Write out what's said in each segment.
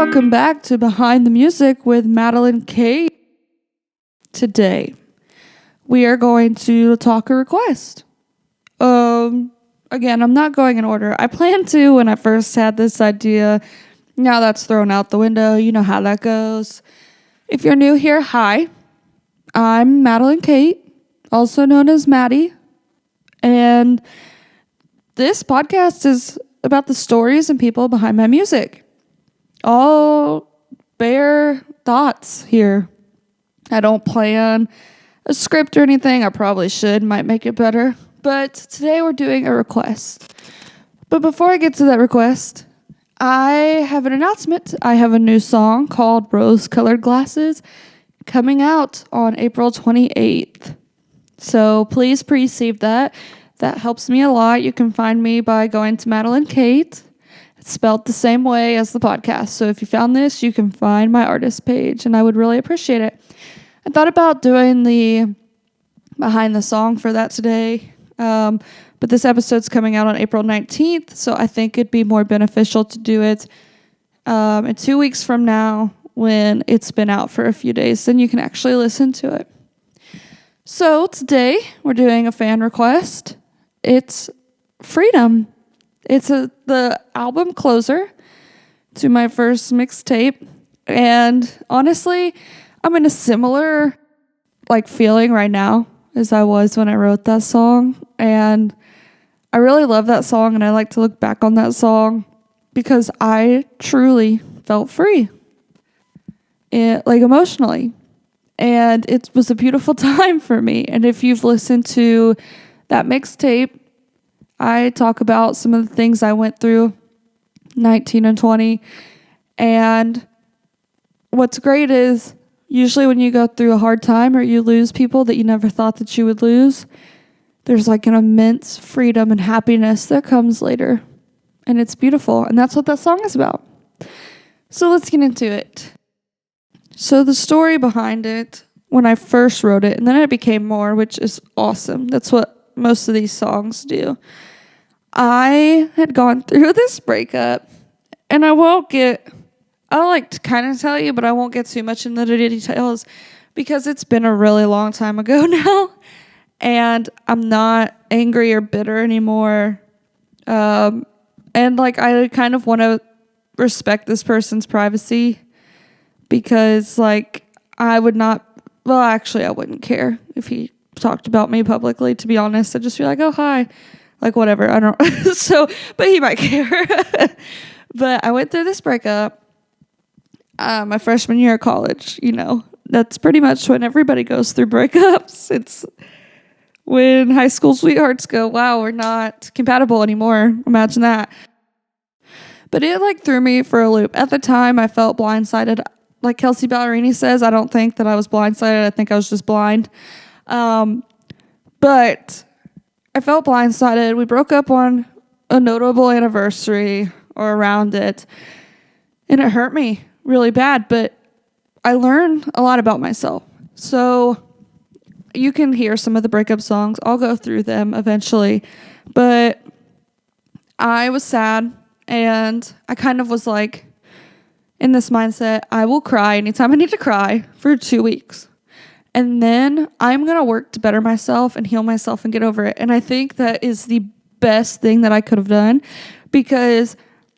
Welcome back to Behind the Music with Madeline Kate. Today, we are going to talk a request. Again, I'm not going in order. I planned to when I first had this idea. Now that's thrown out the window. You know how that goes. If you're new here, hi. I'm Madeline Kate, also known as Maddie. And this podcast is about the stories and people behind my music. All bare thoughts here. I don't plan a script or anything. I probably should, might make it better. But today we're doing a request. But before I get to that request, I have an announcement. I have a new song called Rose Colored Glasses coming out on April 28th. So please pre-save that. That helps me a lot. You can find me by going to Madeline Kate. It's spelled the same way as the podcast. So if you found this, you can find my artist page, and I would really appreciate it. I thought about doing the behind the song for that today. But this episode's coming out on April 19th, so I think it'd be more beneficial to do it in 2 weeks from now when it's been out for a few days. Then you can actually listen to it. So today we're doing a fan request. It's Freedom. It's the album closer to my first mixtape. And honestly, I'm in a similar feeling right now as I was when I wrote that song. And I really love that song, and I like to look back on that song because I truly felt free, emotionally. And it was a beautiful time for me. And if you've listened to that mixtape, I talk about some of the things I went through 19 and 20. And what's great is usually when you go through a hard time or you lose people that you never thought that you would lose, there's an immense freedom and happiness that comes later. And it's beautiful. And that's what that song is about. So let's get into it. So the story behind it, when I first wrote it, and then it became more, which is awesome. That's what most of these songs do. I had gone through this breakup, and I like to kind of tell you, but I won't get too much into the details because it's been a really long time ago now, and I'm not angry or bitter anymore. And I kind of want to respect this person's privacy because I would not, well, actually I wouldn't care if he talked about me publicly, to be honest. I'd just be like, oh, hi. Whatever. I don't, but he might care. But I went through this breakup my freshman year of college. That's pretty much when everybody goes through breakups. It's when high school sweethearts go, wow, we're not compatible anymore. Imagine that. But it threw me for a loop. At the time, I felt blindsided. Like Kelsey Ballerini says, I don't think that I was blindsided. I think I was just blind. But I felt blindsided. We broke up on a notable anniversary or around it. And it hurt me really bad. But I learned a lot about myself. So you can hear some of the breakup songs. I'll go through them eventually. But I was sad. And I kind of was in this mindset, I will cry anytime I need to cry for 2 weeks. And then I'm going to work to better myself and heal myself and get over it. And I think that is the best thing that I could have done because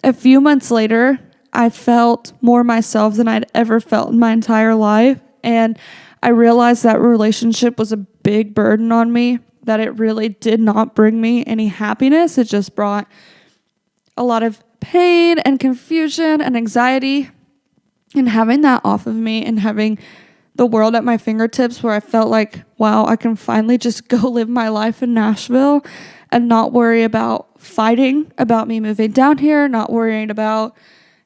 a few months later, I felt more myself than I'd ever felt in my entire life. And I realized that relationship was a big burden on me, that it really did not bring me any happiness. It just brought a lot of pain and confusion and anxiety, and having that off of me and having the world at my fingertips where I felt wow, I can finally just go live my life in Nashville and not worry about fighting about me moving down here, not worrying about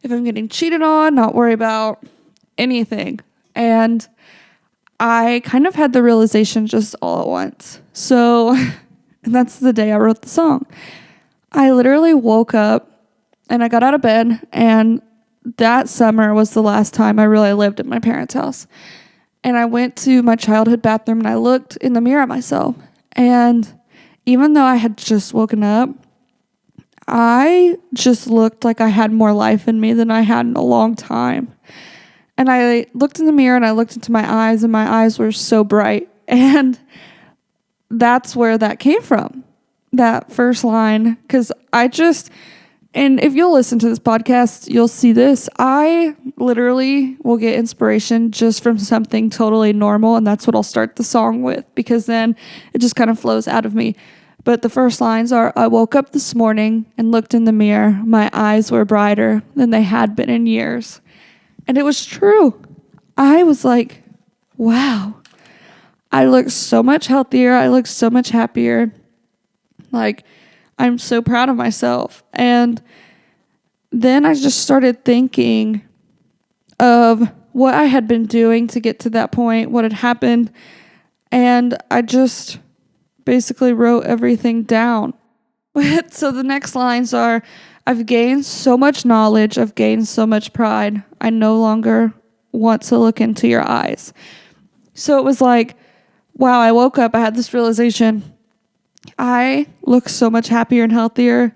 if I'm getting cheated on, not worry about anything. And I kind of had the realization just all at once. So, and that's the day I wrote the song. I literally woke up and I got out of bed, and that summer was the last time I really lived at my parents' house. And I went to my childhood bathroom and I looked in the mirror at myself. And even though I had just woken up, I just looked like I had more life in me than I had in a long time. And I looked in the mirror and I looked into my eyes, and my eyes were so bright. And that's where that came from, that first line. Because and if you'll listen to this podcast, you'll see this. I literally will get inspiration just from something totally normal, and that's what I'll start the song with, because then it just kind of flows out of me. But the first lines are, I woke up this morning and looked in the mirror. My eyes were brighter than they had been in years. And it was true. I was like, wow, I look so much healthier. I look so much happier. Like, I'm so proud of myself. And then I just started thinking of what I had been doing to get to that point, what had happened. And I just basically wrote everything down. So the next lines are, I've gained so much knowledge. I've gained so much pride. I no longer want to look into your eyes. So it was like, wow, I woke up. I had this realization. I look so much happier and healthier.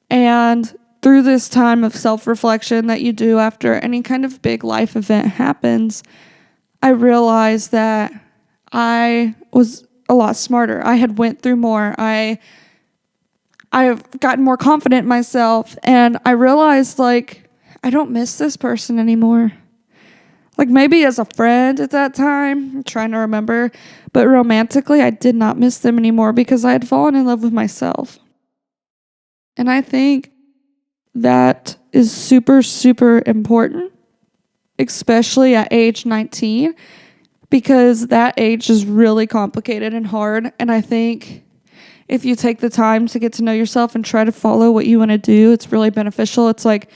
And through this time of self-reflection that you do after any kind of big life event happens, I realized that I was a lot smarter. I had went through more. I've gotten more confident in myself, and I realized, like, I don't miss this person anymore. Like, maybe as a friend at that time, I'm trying to remember, but romantically, I did not miss them anymore because I had fallen in love with myself. And I think that is super, super important, especially at age 19, because that age is really complicated and hard. And I think if you take the time to get to know yourself and try to follow what you want to do, it's really beneficial. It's like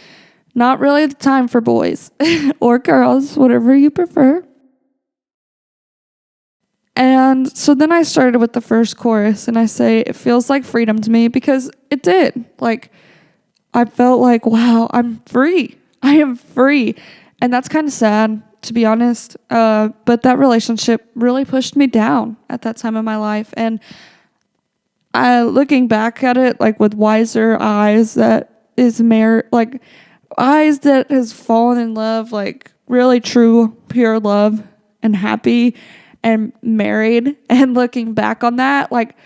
not really the time for boys or girls, whatever you prefer. And so then I started with the first chorus, and I say, it feels like freedom to me, because it did. Like, I felt like, wow, I'm free. I am free. And that's kind of sad, to be honest. But that relationship really pushed me down at that time in my life. And looking back at it, like with wiser eyes, eyes that has fallen in love, like really true, pure love and happy and married, and looking back on that, like,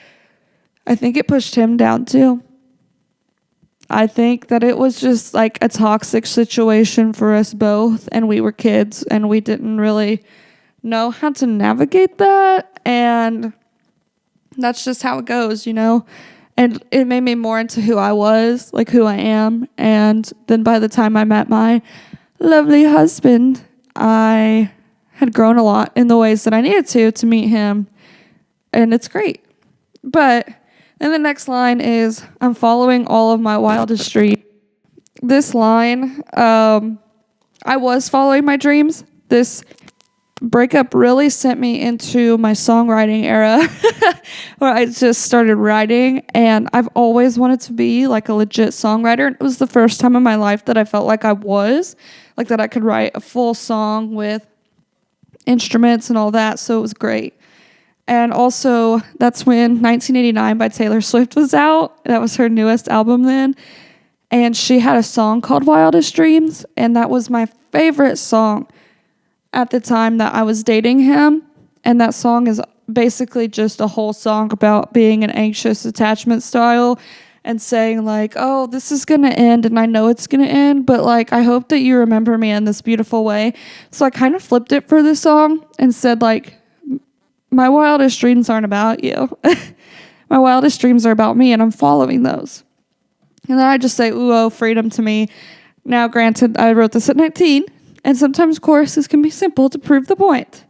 I think it pushed him down too. I think that it was just like a toxic situation for us both, and we were kids and we didn't really know how to navigate that, and that's just how it goes, you know? And it made me more into who I was, like who I am. And then by the time I met my lovely husband, I had grown a lot in the ways that I needed to meet him. And it's great. But then the next line is, I'm following all of my wildest dreams. This line, I was following my dreams. This breakup really sent me into my songwriting era where I just started writing, and I've always wanted to be like a legit songwriter. It was the first time in my life that I felt like I was, like that I could write a full song with instruments and all that. So it was great. And also that's when 1989 by Taylor Swift was out. That was her newest album then. And she had a song called Wildest Dreams, and that was my favorite song at the time that I was dating him. And that song is basically just a whole song about being an anxious attachment style and saying like, oh, this is going to end and I know it's going to end, but like, I hope that you remember me in this beautiful way. So I kind of flipped it for this song and said like, my wildest dreams aren't about you. My wildest dreams are about me, and I'm following those. And then I just say, ooh, oh, freedom to me. Now, granted, I wrote this at 19, and sometimes choruses can be simple to prove the point.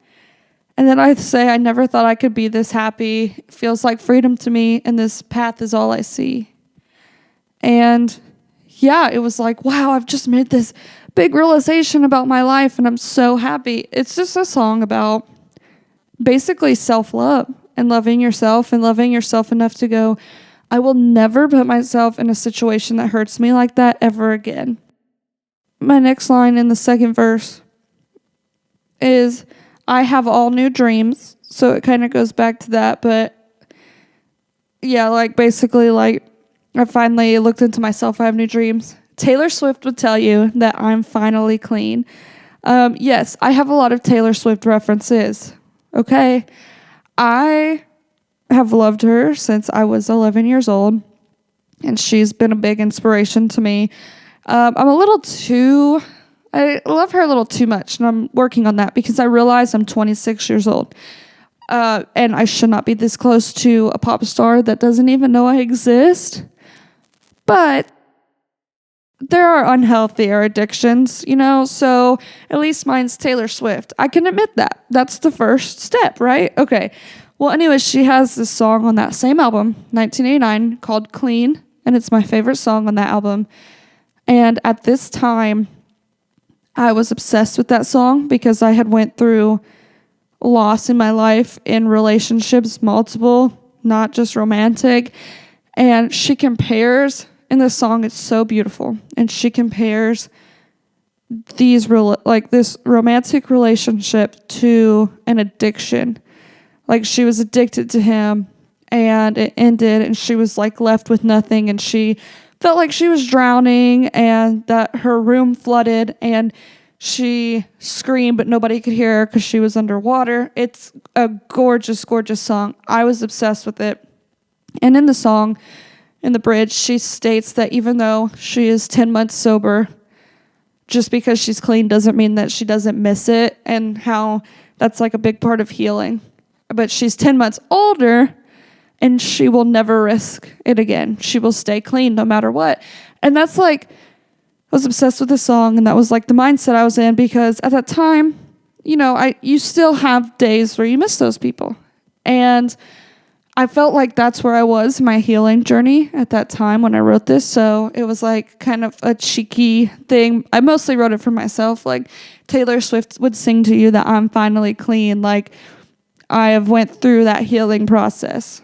And then I say, I never thought I could be this happy. It feels like freedom to me, and this path is all I see. And yeah, it was like, wow, I've just made this big realization about my life, and I'm so happy. It's just a song about basically self-love and loving yourself enough to go, I will never put myself in a situation that hurts me like that ever again. My next line in the second verse is, I have all new dreams. So it kind of goes back to that. But yeah, like basically like I finally looked into myself. I have new dreams. Taylor Swift would tell you that I'm finally clean. Yes, I have a lot of Taylor Swift references. Okay. I have loved her since I was 11 years old, and she's been a big inspiration to me. I love her a little too much, and I'm working on that because I realize I'm 26 years old. And I should not be this close to a pop star that doesn't even know I exist. But there are unhealthier addictions, so at least mine's Taylor Swift. I can admit that. That's the first step, right? Okay. Well, anyways, she has this song on that same album, 1989, called Clean, and it's my favorite song on that album. And at this time, I was obsessed with that song because I had went through loss in my life in relationships, multiple, not just romantic. And she compares, in this song, it's so beautiful, and she compares this romantic relationship to an addiction. Like, she was addicted to him, and it ended, and she was like left with nothing, and she felt like she was drowning, and that her room flooded, and she screamed, but nobody could hear her because she was underwater. It's a gorgeous, gorgeous song. I was obsessed with it. And in the song, in the bridge, she states that even though she is 10 months sober, just because she's clean doesn't mean that she doesn't miss it, and how that's like a big part of healing. But she's 10 months older, and she will never risk it again. She will stay clean no matter what. And that's like, I was obsessed with this song, and that was like the mindset I was in, because at that time, you still have days where you miss those people. And I felt like that's where I was in my healing journey at that time when I wrote this. So it was like kind of a cheeky thing. I mostly wrote it for myself. Like, Taylor Swift would sing to you that I'm finally clean. Like, I have went through that healing process.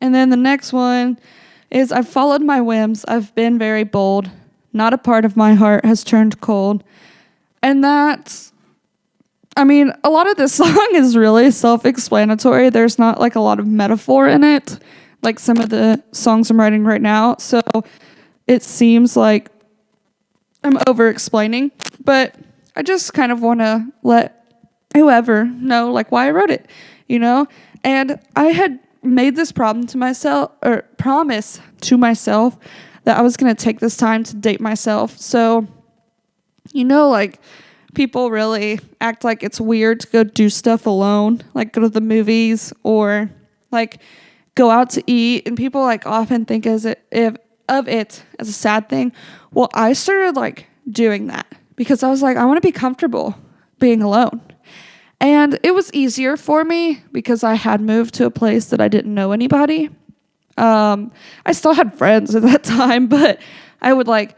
And then the next one is, I've followed my whims. I've been very bold. Not a part of my heart has turned cold. And that's, a lot of this song is really self-explanatory. There's not like a lot of metaphor in it, like some of the songs I'm writing right now. So it seems like I'm over-explaining, but I just kind of want to let whoever know like why I wrote it, And I had made this promise to myself that I was going to take this time to date myself. So, like, people really act like it's weird to go do stuff alone, like go to the movies or like go out to eat, and people like often think of it as a sad thing. Well, I started like doing that because I was like, I want to be comfortable being alone. And it was easier for me because I had moved to a place that I didn't know anybody. I still had friends at that time, but I would like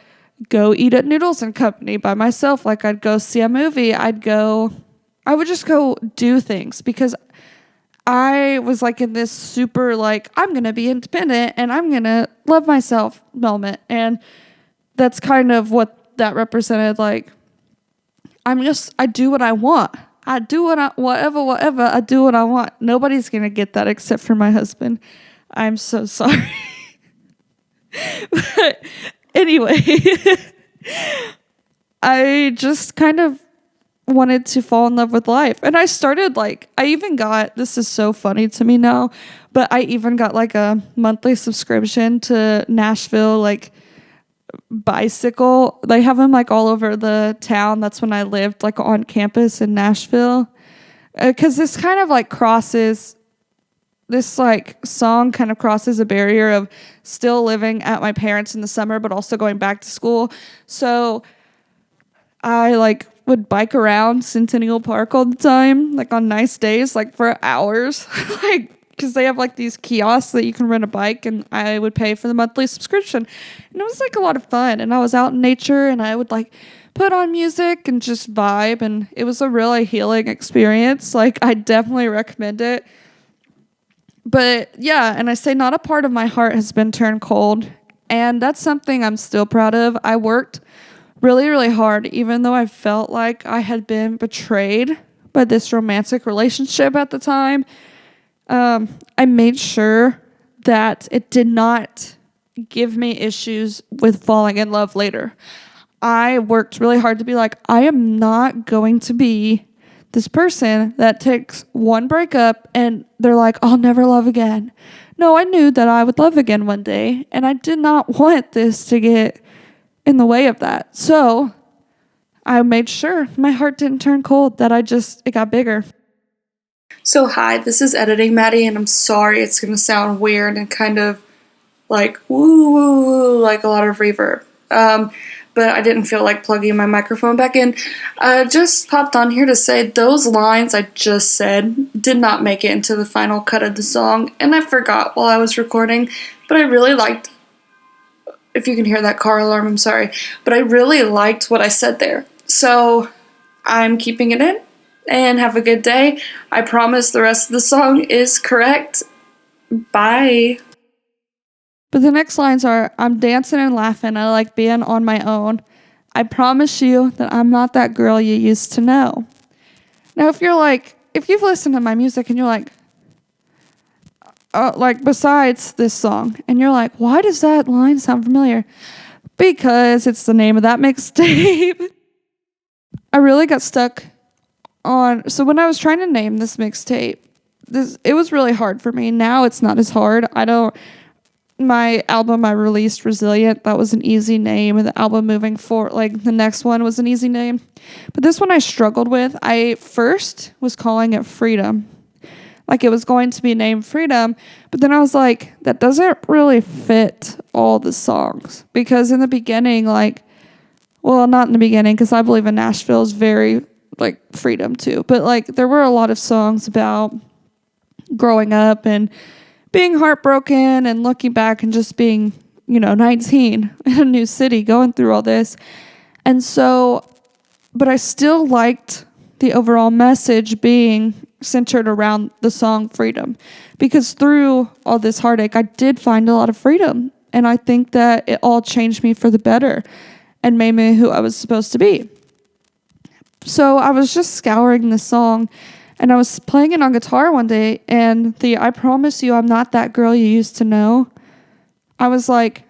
go eat at Noodles and Company by myself. Like, I'd go see a movie. I would just go do things because I was like in this super like, I'm going to be independent and I'm going to love myself moment. And that's kind of what that represented. Like, I do what I want. I do whatever. I do what I want. Nobody's going to get that except for my husband. I'm so sorry. But anyway, I just kind of wanted to fall in love with life. And I started this is so funny to me now, but I even got like a monthly subscription to Nashville, like bicycle. They have them like all over the town. That's when I lived like on campus in Nashville. Because this kind of like this like song kind of crosses a barrier of still living at my parents in the summer, but also going back to school. So I like would bike around Centennial Park all the time, like on nice days, like for hours, like, because they have like these kiosks that you can rent a bike, and I would pay for the monthly subscription. And it was like a lot of fun. And I was out in nature, and I would like put on music and just vibe. And it was a really healing experience. Like, I definitely recommend it. But yeah, and I say not a part of my heart has been turned cold. And that's something I'm still proud of. I worked really, really hard, even though I felt like I had been betrayed by this romantic relationship at the time. I made sure that it did not give me issues with falling in love later. I worked really hard to be like, I am not going to be this person that takes one breakup and they're like, I'll never love again. No, I knew that I would love again one day, and I did not want this to get in the way of that. So I made sure my heart didn't turn cold, that it got bigger. So hi, this is Editing Maddie, and I'm sorry it's going to sound weird and kind of like woo woo woo, like a lot of reverb. But I didn't feel like plugging my microphone back in. Just popped on here to say those lines I just said did not make it into the final cut of the song, and I forgot while I was recording, but I really liked, if you can hear that car alarm, I'm sorry, but I really liked what I said there. So I'm keeping it in, and have a good day. I promise the rest of the song is correct. Bye. But the next lines are, I'm dancing and laughing. I like being on my own. I promise you that I'm not that girl you used to know. Now, if you've listened to my music and you're like besides this song, and you're like, why does that line sound familiar? Because it's the name of that mixtape. I really got stuck on, so when I was trying to name this mixtape, it was really hard for me. Now it's not as hard. My album I released, Resilient, that was an easy name. And the album moving forward, like the next one was an easy name. But this one I struggled with. I first was calling it Freedom. Like it was going to be named Freedom. But then I was like, that doesn't really fit all the songs. Because in the beginning, not in the beginning, because I believe in Nashville is very like freedom too. But there were a lot of songs about growing up and being heartbroken and looking back and just being, 19 in a new city, going through all this. And so, but I still liked the overall message being centered around the song Freedom, because through all this heartache, I did find a lot of freedom. And I think that it all changed me for the better and made me who I was supposed to be. So I was just scouring the song, and I was playing it on guitar one day, and I promise you I'm not that girl you used to know. I was like,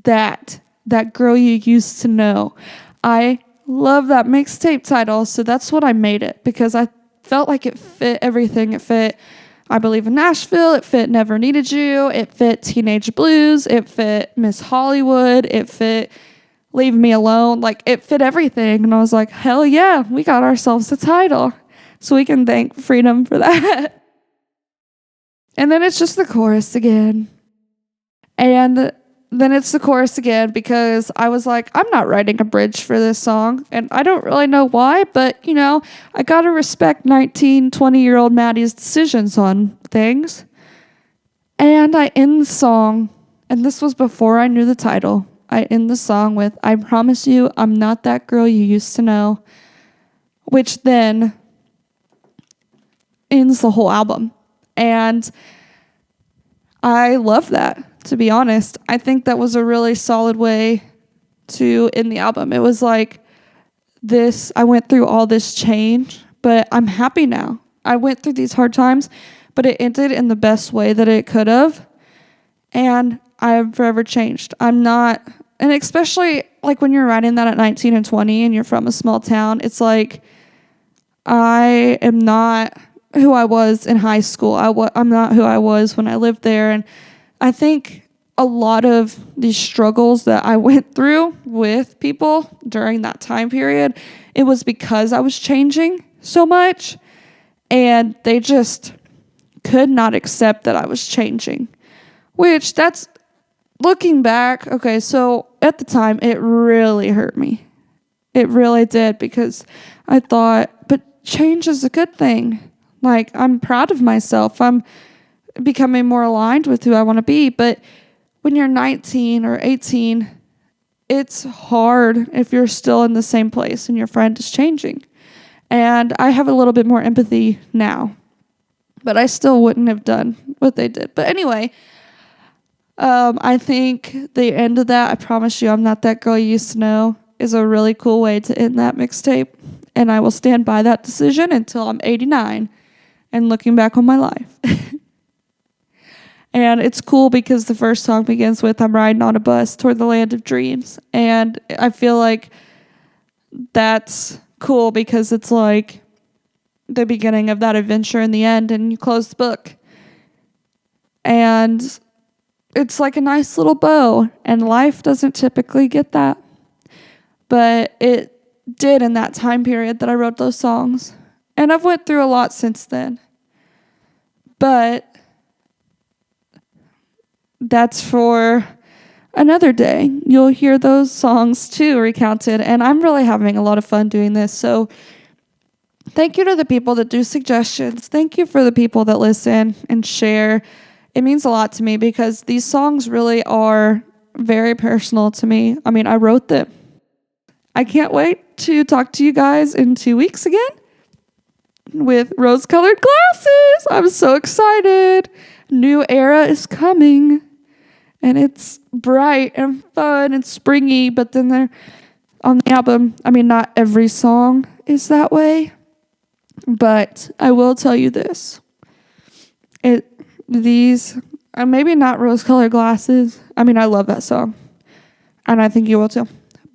that girl you used to know. I love that mixtape title, so that's what I made it, because I felt like it fit everything. It fit I Believe in Nashville, it fit Never Needed You, it fit Teenage Blues, it fit Miss Hollywood, it fit Leave Me Alone, it fit everything. And I was like, hell yeah, we got ourselves a title. So we can thank Freedom for that. And then it's just the chorus again. And then it's the chorus again, because I was like, I'm not writing a bridge for this song. And I don't really know why, but, I got to respect 19, 20-year-old Maddie's decisions on things. And I end the song, and this was before I knew the title. I end the song with, I promise you I'm not that girl you used to know, which then ends the whole album. And I love that, to be honest. I think that was a really solid way to end the album. It was like this, I went through all this change, but I'm happy now. I went through these hard times, but it ended in the best way that it could have. And I've forever changed. I'm not, and especially when you're writing that at 19 and 20 and you're from a small town, it's like, I am not who I was in high school. I'm not who I was when I lived there. And I think a lot of these struggles that I went through with people during that time period, it was because I was changing so much, and they just could not accept that I was changing, which that's looking back. Okay. So at the time it really hurt me. It really did, because I thought, but change is a good thing. I'm proud of myself. I'm becoming more aligned with who I want to be. But when you're 19 or 18, it's hard if you're still in the same place and your friend is changing. And I have a little bit more empathy now, but I still wouldn't have done what they did. But anyway, I think the end of that, I promise you I'm not that girl you used to know, is a really cool way to end that mixtape. And I will stand by that decision until I'm 89 and looking back on my life. And it's cool because the first song begins with "I'm riding on a bus toward the land of dreams." And I feel like that's cool because it's like the beginning of that adventure and the end, and you close the book. And it's like a nice little bow, and life doesn't typically get that. But it did in that time period that I wrote those songs. And I've went through a lot since then. But that's for another day. You'll hear those songs too recounted, and I'm really having a lot of fun doing this. So thank you to the people that do suggestions. Thank you for the people that listen and share. It means a lot to me because these songs really are very personal to me. I mean, I wrote them. I can't wait to talk to you guys in 2 weeks again with rose-colored glasses. I'm so excited. New era is coming. And it's bright and fun and springy, but then they're on the album. I mean, not every song is that way, but I will tell you this. These are maybe not rose-colored glasses. I mean, I love that song, and I think you will too.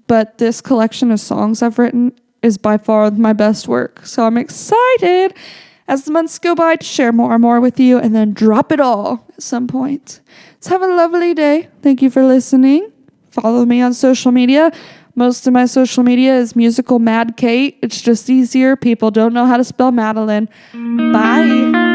But this collection of songs I've written is by far my best work. So I'm excited as the months go by to share more and more with you and then drop it all at some point. So have a lovely day. Thank you for listening. Follow me on social media. Most of my social media is Musical Mad Kate. It's just easier. People don't know how to spell Madeline. Bye.